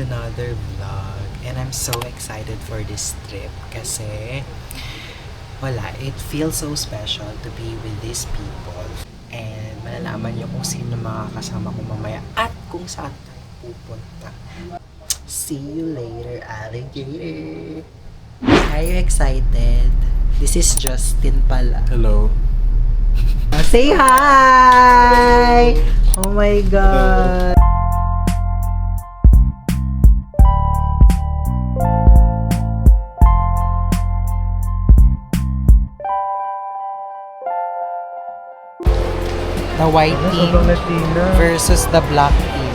another vlog. And I'm so excited for this trip kasi it feels so special to be with these people. And malalaman niyo kung sino mga kasama ko mamaya at kung saan pupunta. See you later, alligator! Are you excited? This is Justin pala. Hello. Say hi! Oh my God! The white team versus the black team.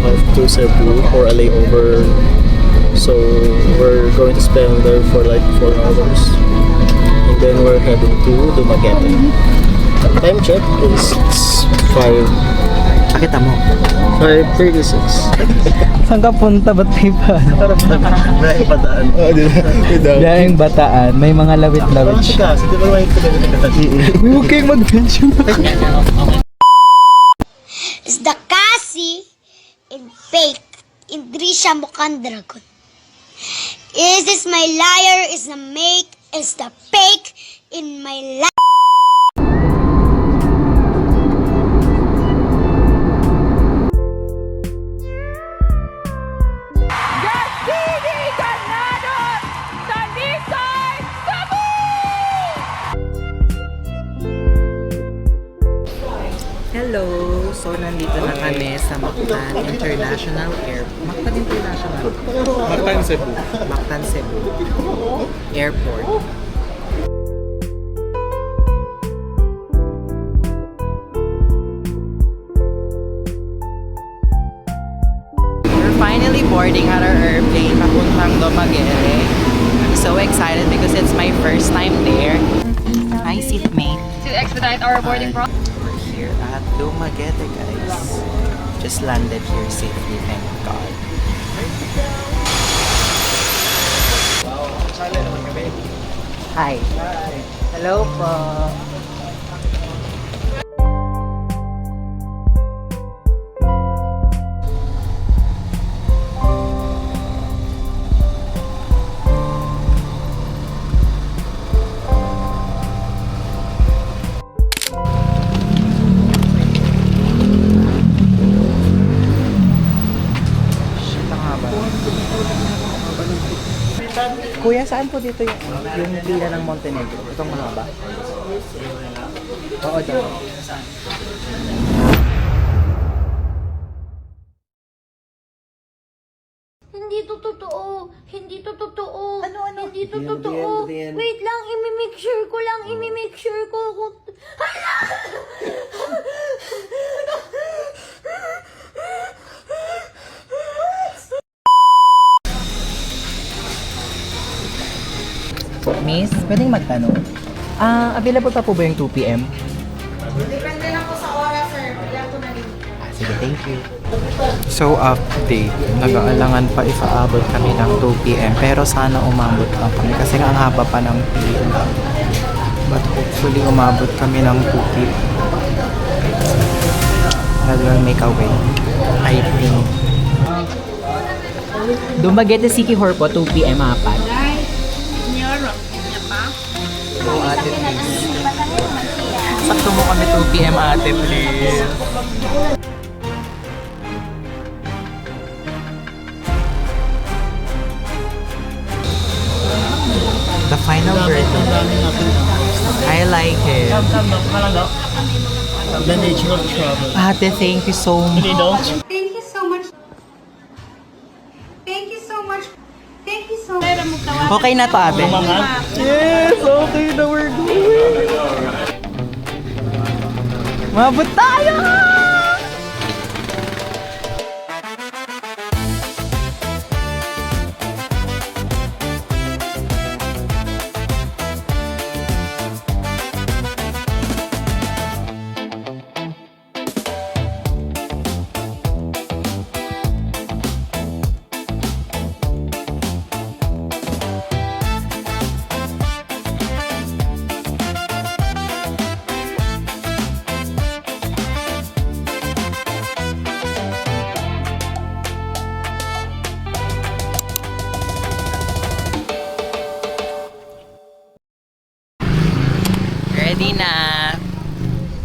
Off to Cebu for a layover, so we're going to spend there for like 4 hours, and then we're heading to Dumaguete. Time check is 5. Pakita mo. 5:36. Saan ka punta? Ba't may pa? Dahil Bataan. Oh, di ba? Dahil Bataan. May mga lawit-lawit siya. Kasi di ba may Huwag kayong mag-mention. Is the kasi in fake in Drisha mukhang dragon. Is this my liar? Is the make? Is the fake in my life? Hello! So, nandito na kami sa Mactan International Airport. Mactan International? Mactan, Cebu. Mactan, Cebu Airport. We're finally boarding at our airplane papuntang Dumaguete. I'm so excited because it's my first time there. Hi, seatmate. To expedite our boarding process. We're here at Dumaguete, guys. Just landed here safely, thank God. Hi. Hello po. Kuya, saan po dito yung pila ng Montenegro? Itong mahaba? Oo, daw. Hindi to totoo. Hindi to totoo. Ano? Hindi to totoo. Wait lang, imi-make sure ko lang. Imi-make sure ko kung... Hala! Miss, pwedeng magtanong? Available pa po ba yung 2 p.m.? Depende lang po sa oras, sir. Kailangan ko na rin. Sige, thank you. So, update. Nag-aalangan pa if aabot kami ng 2 p.m. Pero sana umabot pa kami kasi nga ang haba pa ng pila. But hopefully umabot kami ng 2 p.m. God will make a way. I think. Dumaguete City Hall po, 2 p.m. apat. So, ate, please. Sakto mo kami 2 p.m. ate, please. The final version. I like it. The nature of travel. Ate, thank you so much. Thank you so much. Thank you so much. Thank you so much. Okay na to, ate. Yes, okay na, we're going. Mabot tayo!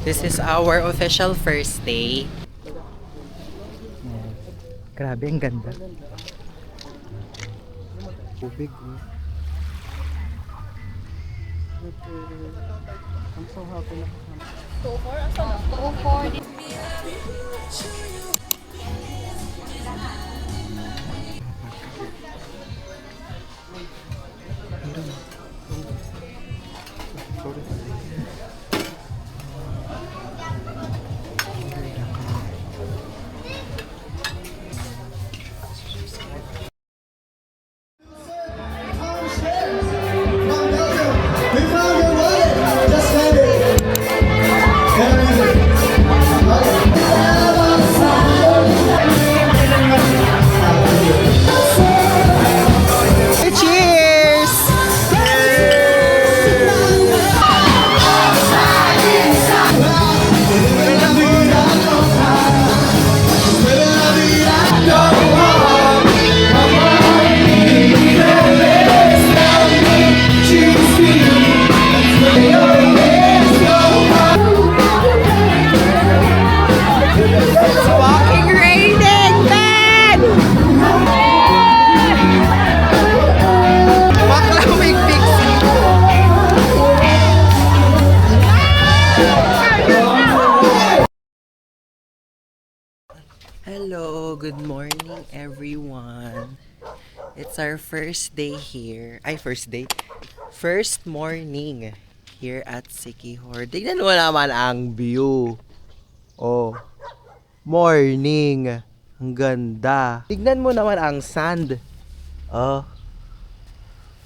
This is our official first day. Grabe, ang ganda. Tubig. I'm so happy na. Cheers! Walking raining, man! Baklamig pixie. Hello, good morning everyone. It's our first day here. First morning here at Siquijor. Tignan mo naman ang view. Oh, morning. Ang ganda. Tignan mo naman ang sand. Oh.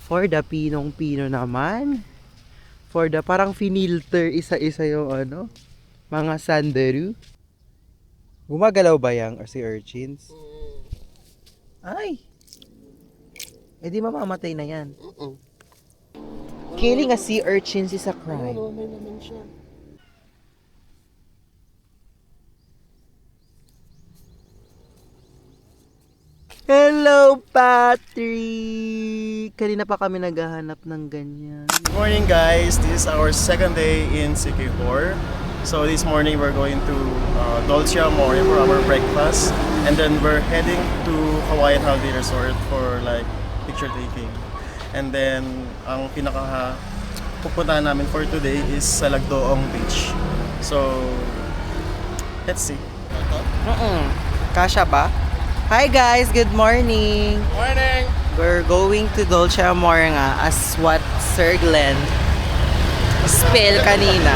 For the pinong-pino naman. For the parang finilter isa-isa yung mga sandaru. Gumagalaw ba yang or si urchins? Ay! Eh di mamamatay na yan. Killing a sea urchins is a crime. May naman siya. Hello, Patrick! Kanina pa kami naghahanap ng ganyan. Good morning guys, this is our second day in Siquijor. So this morning we're going to Dolce Amore for our breakfast, and then we're heading to Hawaiian Holiday Resort for like picture taking. And then ang pinaka pupuntahan namin for today is sa Lagdoong Beach. So let's see. Kasha ba? Hi guys, good morning! Morning! We're going to Dolce Amore nga as what Sir Glenn spill kanina.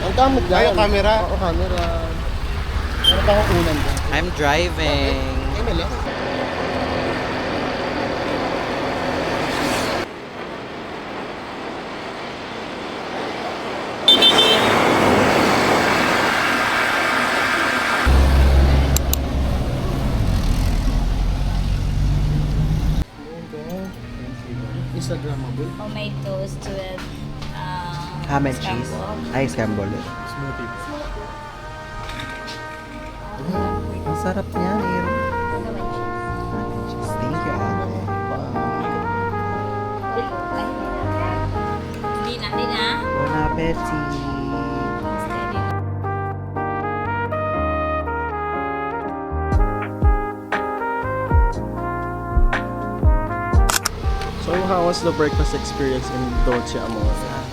Ang gamit lang. Ay, yung camera? Oo, camera. Meron pa akong unan doon. I'm driving. Instagrammable. Homemade toast with Ham and cheese. scramble. Ay, scramble. Smoothie. Ang sarap niya, Aaron. Ham and cheese. Thank you, ate. Hindi na. Bon appetit! Steady. So how was the breakfast experience in Dolce Amore?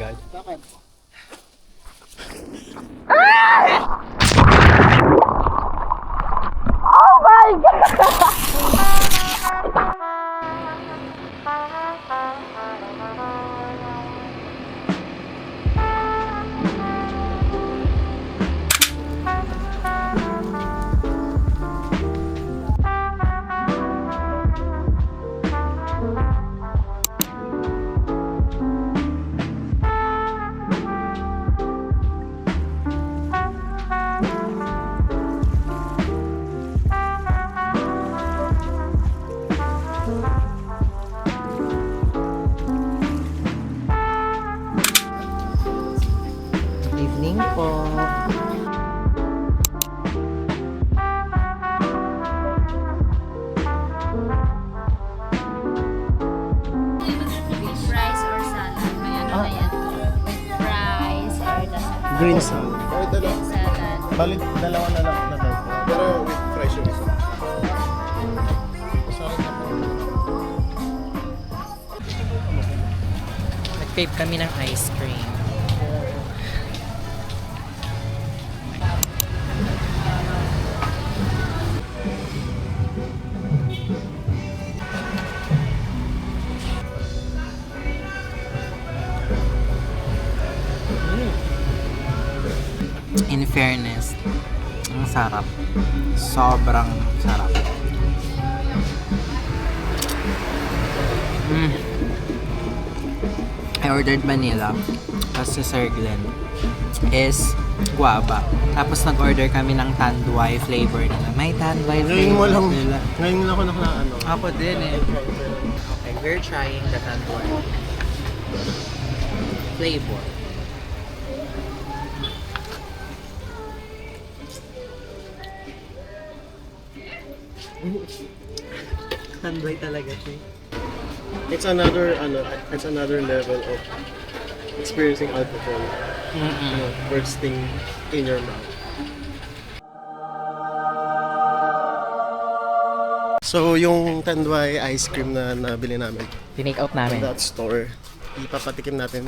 God. Bakit? Evening po. With fries or salad? May ano na yan? With fries or the Green salad. salad. Balik, dalawa na lang na daw. Pero with fries yung isa. Masarap na po. Nag-crave kami ng ice cream. In fairness, ang sarap. Sobrang sarap. I ordered vanilla. Tapos si Sir Glenn is guava. Tapos nag-order kami ng tanduay flavor nila. May tanduay Ngayon mo flavor lang. nila. Ngayon lang ako ano. Ako din eh. Okay, we're trying the tanduay flavor. Tanduay talaga siya. It's another level of experiencing alcohol. Bursting in your mouth. So, yung tanduay ice cream na nabili namin Tinake out in namin. that store, ipapatikim natin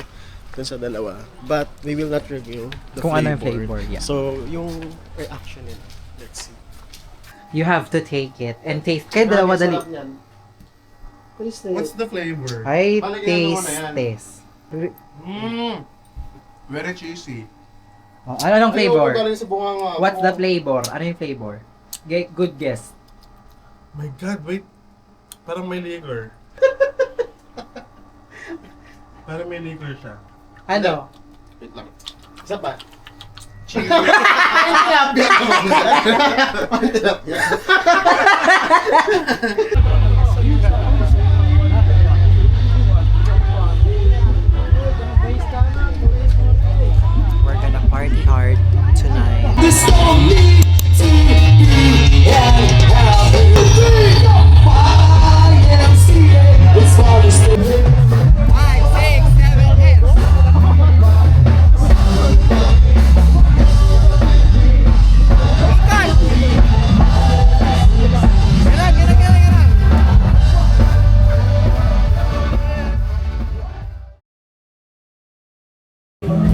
dun sa dalawa. But we will not review the Kung flavor. ano yung flavor, yeah. So, yung reaction nila. Let's see. You have to take it and taste. Kaya dalawa dali. What's the flavor? Ay, Palagyan mo na yan. taste. Very cheesy. Oh, anong flavor? galing sa bunganga. What's the flavor? Ano yung flavor? Good guess. My God, wait. Parang may liquor. Parang may liquor siya. Ano? Wait lang. Isa pa. We're gonna party hard tonight.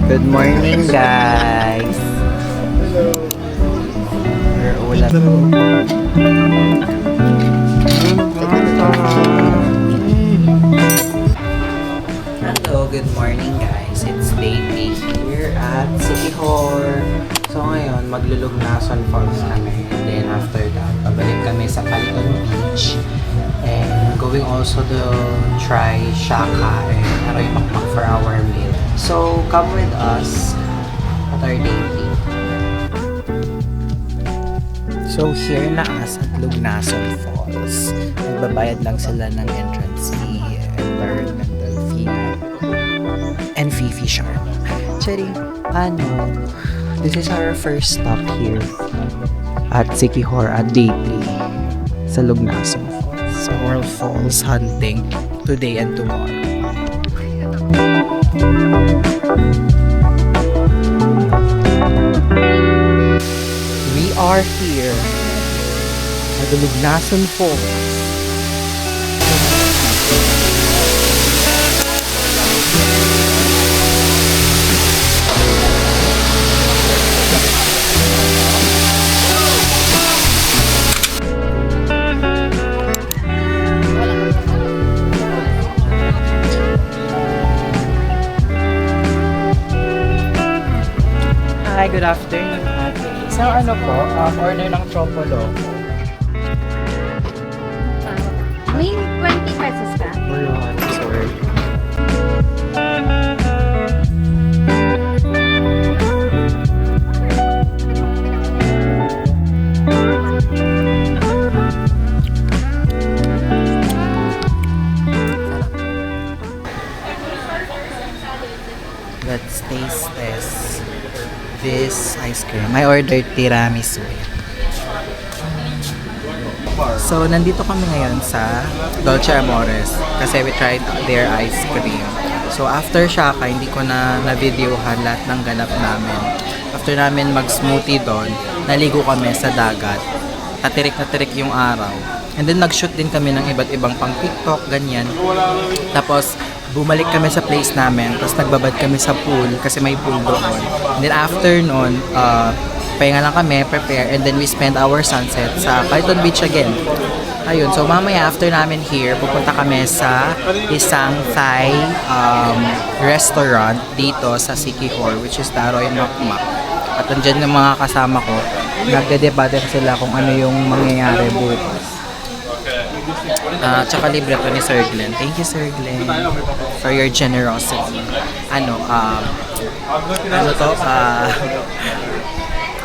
Good morning, guys. We're ulam. Hello, good morning, guys. It's day 8 here at City Hall. So ngayon, maglulugnasan falls kami. And then after that, pabalik kami sa Caliton Beach. And going also to try Shaka and Aroy Pakpak for our meal. So, come with us at our day 8. So, here na as at Lugnason Falls. Nagbabayad lang sila ng entrance fee, environmental fee, and fee sharp. Actually, this is our first stop here at Siquijor at day 3 sa Lugnason Falls. So, we're falls hunting today and tomorrow. We are here at the Lugnason Falls. Good afternoon, ate. Isang ano po, order ng Chocolo. May 20 pesos ka? Wala, sorry. Let's taste this ice cream. I ordered tiramisu. So, nandito kami ngayon sa Dolce Amores kasi we tried their ice cream. So, after Shaka, hindi ko na-videohan lahat ng ganap namin. After namin mag-smoothie doon, naligo kami sa dagat. Natirik na tirik yung araw. And then, nag-shoot din kami ng iba't ibang pang TikTok, ganyan. Tapos, bumalik kami sa place namin. Tapos, nagbabad kami sa pool kasi may pool doon. And then, after noon, pahinga lang kami, prepare, and then we spend our sunset sa Python Beach again. Ayun, so mamaya after namin here, pupunta kami sa isang Thai restaurant dito sa Sikihor, which is Taroy Makmak. At andyan yung mga kasama ko, nagde-debate sila kung ano yung mangyayari bukas. Tsaka libre to ni Sir Glenn. Thank you, Sir Glenn, for your generosity.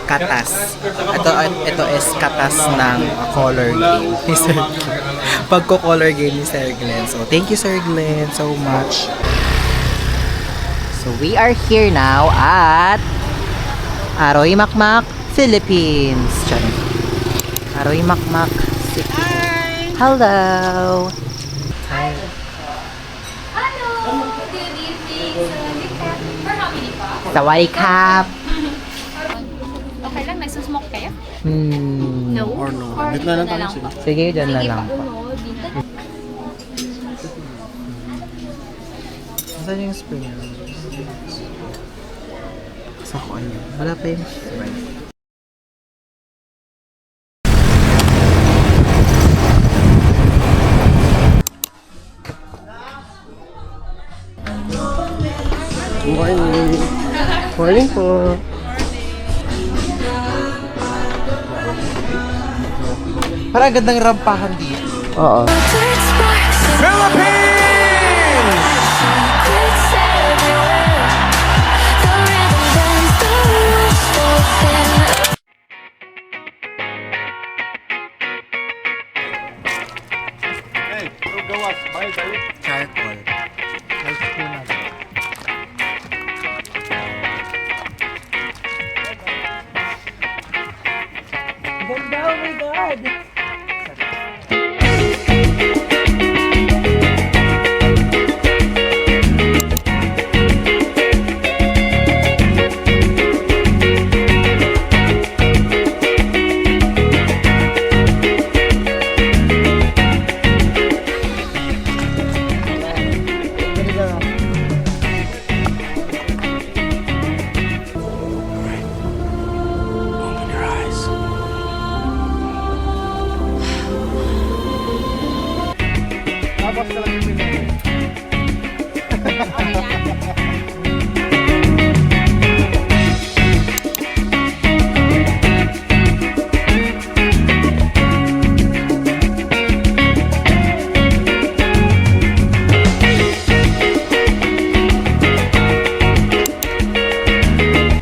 Katas. Ito is katas ng color game ni Sir Glenn. Pagko-color game ni Sir Glenn. So, thank you, Sir Glenn, so much. So, we are here now at Aroy Makmak, Philippines. Charing. Aroy Makmak City. Hi! Hello! Hi! Hello! Good evening. For how many pa? Sawadee-kap! Okay lang, nagsusmoke kayo? No. Or Dito na lang tayo, sige. Sige, dyan na lang. Dito. Saan yung spring? Sa ko ano? Wala pa yung spring. Morning. Morning po. Parang gandang rampahan dito. Oo. Charcoal. Ganda, oh my God!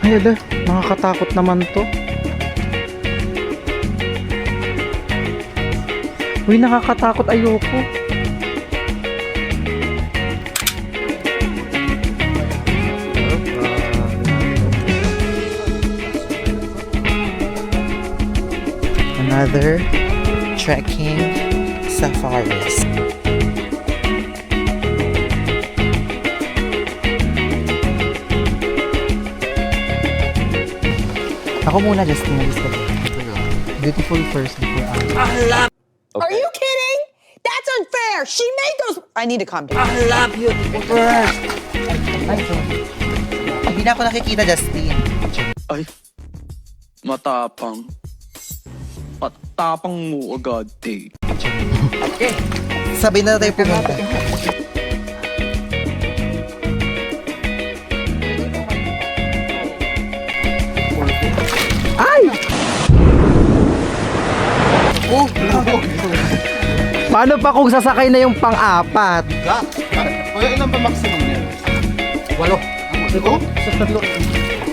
Ayun, nakakatakot naman to. Uy, nakakatakot, ayoko. Another trekking safaris. Ako muna, Justin. Beautiful first before I. Are you kidding? That's unfair. She made those. I need to calm down. I love beautiful first. Ay, sorry. Hindi na ako nakikita, Justin. Ay, matapang. Patapang mo agad, eh. Sabay na tayo pumunta. Paano pa kung sasakay na yung pang-apat? Kuya, ilan ba maximum niya? 8. Ito? Sa tatlo.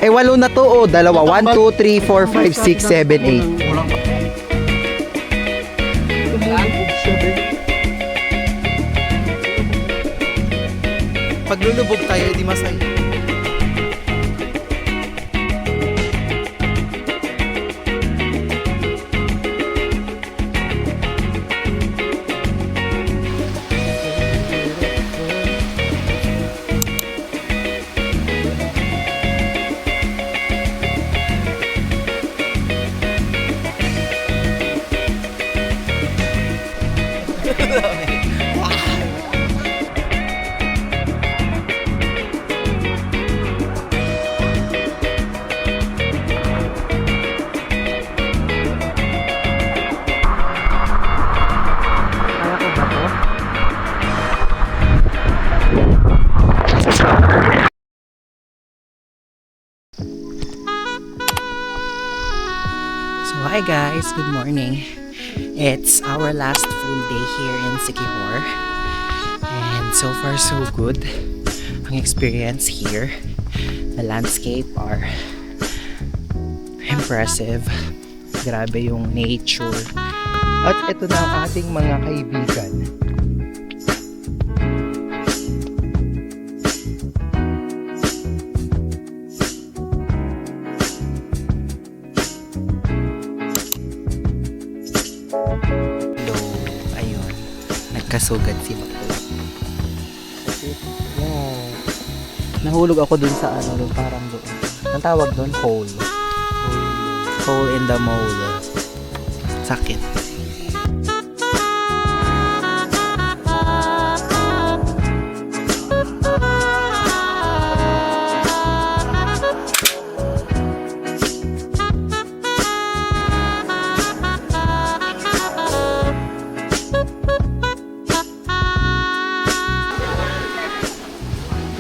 Eh, 8 na to, o. Dalawa. 1, 2, 3, 4, 5, 6, 7, 8. Walang pa. Pag lulubog tayo, di masaya. So hi guys, good morning. It's our last full day here in Siquijor. And so far so good. Ang experience here. The landscape are impressive. Grabe yung nature. At ito na ang ating mga kaibigan. Hello, ayun. Nagkasugat si Mako. Yeah. Nahulog ako dun sa ano, dun parang doon. Ang tawag dun, hole. Hole in the mole. Sakit.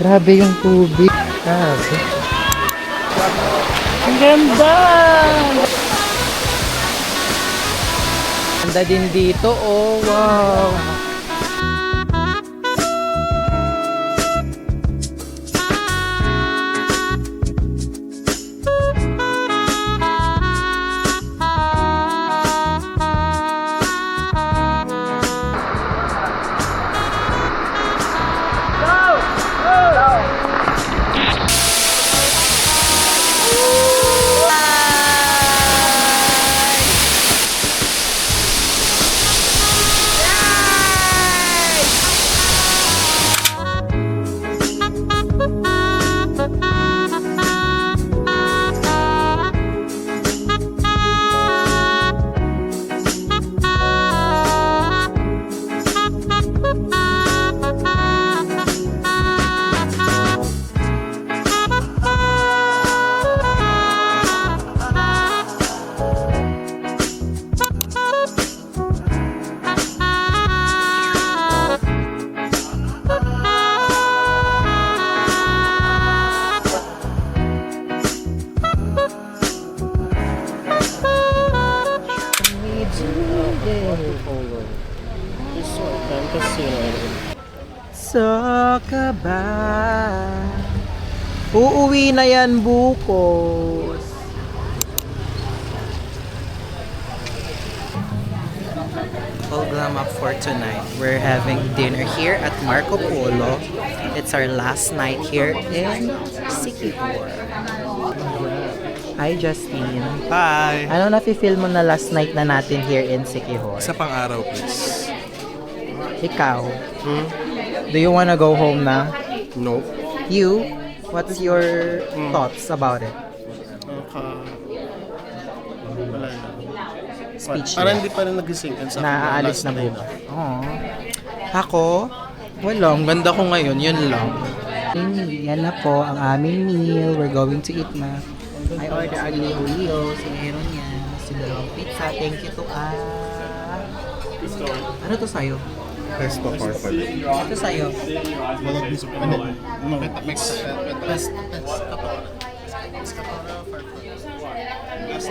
Grabe yung tubig. Grabe. Ang ganda! Ganda din dito, oh wow! Saka ba? Uuwi na yan bukas. Program up for tonight. We're having dinner here at Marco Polo. It's our last night here in Siquijor. Hi Justine. Hi! Ano nafe-feel mo na last night na natin here in Siquijor? Isa pang araw, please. Ikaw? Do you wanna go home na? No. You? What's your thoughts about it? Wala na. Speechless. Parang hindi pa rin nag-sync in sa Naaalis last na night. bukas. Ako? Wala. Ang ganda ko ngayon. Yun lang. Yan na po ang aming meal. We're going to eat na. I order aglio-olio. Si Aaron yan. Sinulong pizza. Thank you to Ano to sa'yo? Best pa par pa. Ito sa'yo. Last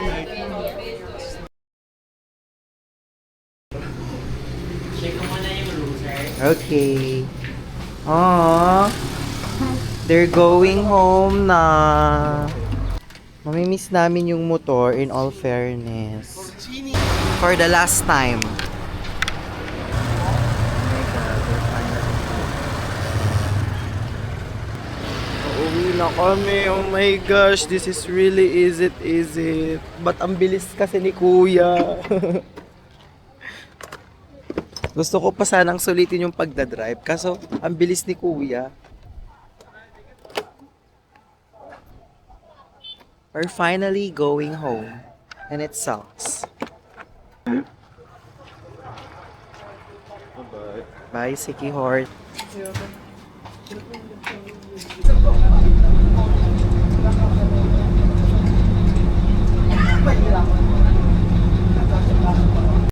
night. Check ko muna yung loser. Okay. Aww. They're going home na. Mamimiss namin yung motor in all fairness. For the last time. Uuwi na kami. Oh my gosh, this is really easy. But ang bilis kasi ni Kuya. Gusto ko pa sanang sulitin yung pagdadrive. Kaso, ang bilis ni Kuya. We're finally going home. And it sucks. Bye, Siki Hort.